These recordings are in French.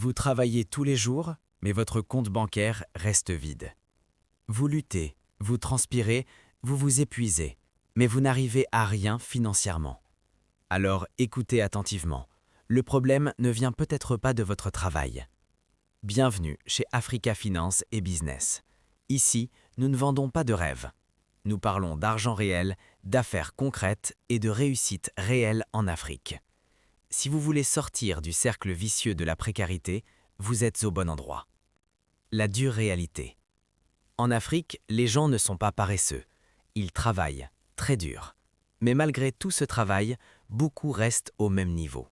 Vous travaillez tous les jours, mais votre compte bancaire reste vide. Vous luttez, vous transpirez, vous vous épuisez, mais vous n'arrivez à rien financièrement. Alors écoutez attentivement. Le problème ne vient peut-être pas de votre travail. Bienvenue chez Africa Finance et Business. Ici, nous ne vendons pas de rêves. Nous parlons d'argent réel, d'affaires concrètes et de réussite réelle en Afrique. Si vous voulez sortir du cercle vicieux de la précarité, vous êtes au bon endroit. La dure réalité. En Afrique, les gens ne sont pas paresseux. Ils travaillent, très dur. Mais malgré tout ce travail, beaucoup restent au même niveau.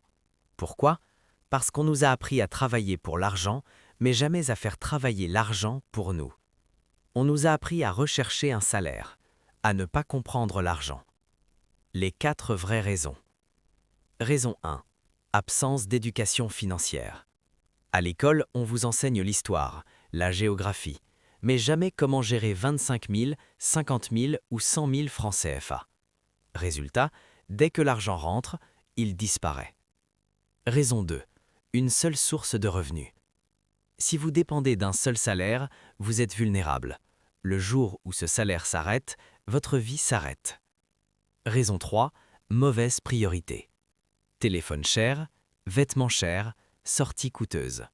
Pourquoi? Parce qu'on nous a appris à travailler pour l'argent, mais jamais à faire travailler l'argent pour nous. On nous a appris à rechercher un salaire, à ne pas comprendre l'argent. Les 4 vraies raisons. Raison 1. Absence d'éducation financière. À l'école, on vous enseigne l'histoire, la géographie, mais jamais comment gérer 25 000, 50 000 ou 100 000 francs CFA. Résultat, dès que l'argent rentre, il disparaît. Raison 2. Une seule source de revenus. Si vous dépendez d'un seul salaire, vous êtes vulnérable. Le jour où ce salaire s'arrête, votre vie s'arrête. Raison 3. Mauvaise priorité. Téléphone cher, vêtements chers, sorties coûteuses.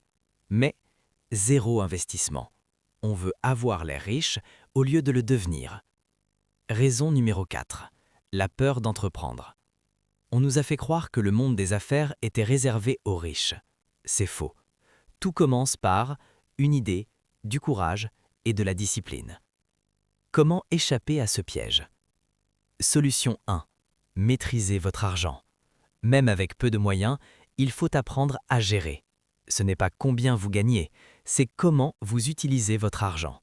Mais zéro investissement. On veut avoir l'air riche au lieu de le devenir. Raison numéro 4. La peur d'entreprendre. On nous a fait croire que le monde des affaires était réservé aux riches. C'est faux. Tout commence par une idée, du courage et de la discipline. Comment échapper à ce piège? Solution 1. Maîtrisez votre argent. Même avec peu de moyens, il faut apprendre à gérer. Ce n'est pas combien vous gagnez, c'est comment vous utilisez votre argent.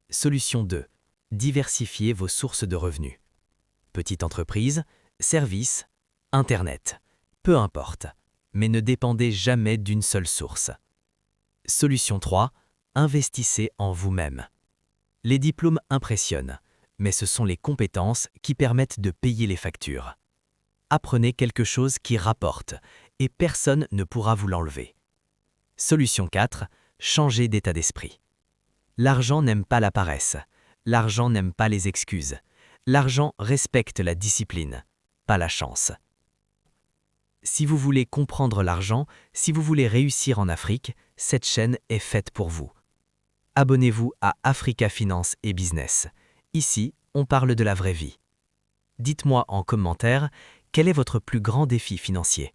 Solution 2. Diversifiez vos sources de revenus. Petite entreprise, service, Internet. Peu importe, mais ne dépendez jamais d'une seule source. Solution 3. Investissez en vous-même. Les diplômes impressionnent, mais ce sont les compétences qui permettent de payer les factures. Apprenez quelque chose qui rapporte et personne ne pourra vous l'enlever. Solution 4. Changez d'état d'esprit. L'argent n'aime pas la paresse. L'argent n'aime pas les excuses. L'argent respecte la discipline, pas la chance. Si vous voulez comprendre l'argent, si vous voulez réussir en Afrique, cette chaîne est faite pour vous. Abonnez-vous à Africa Finance et Business. Ici, on parle de la vraie vie. Dites-moi en commentaire, quel est votre plus grand défi financier?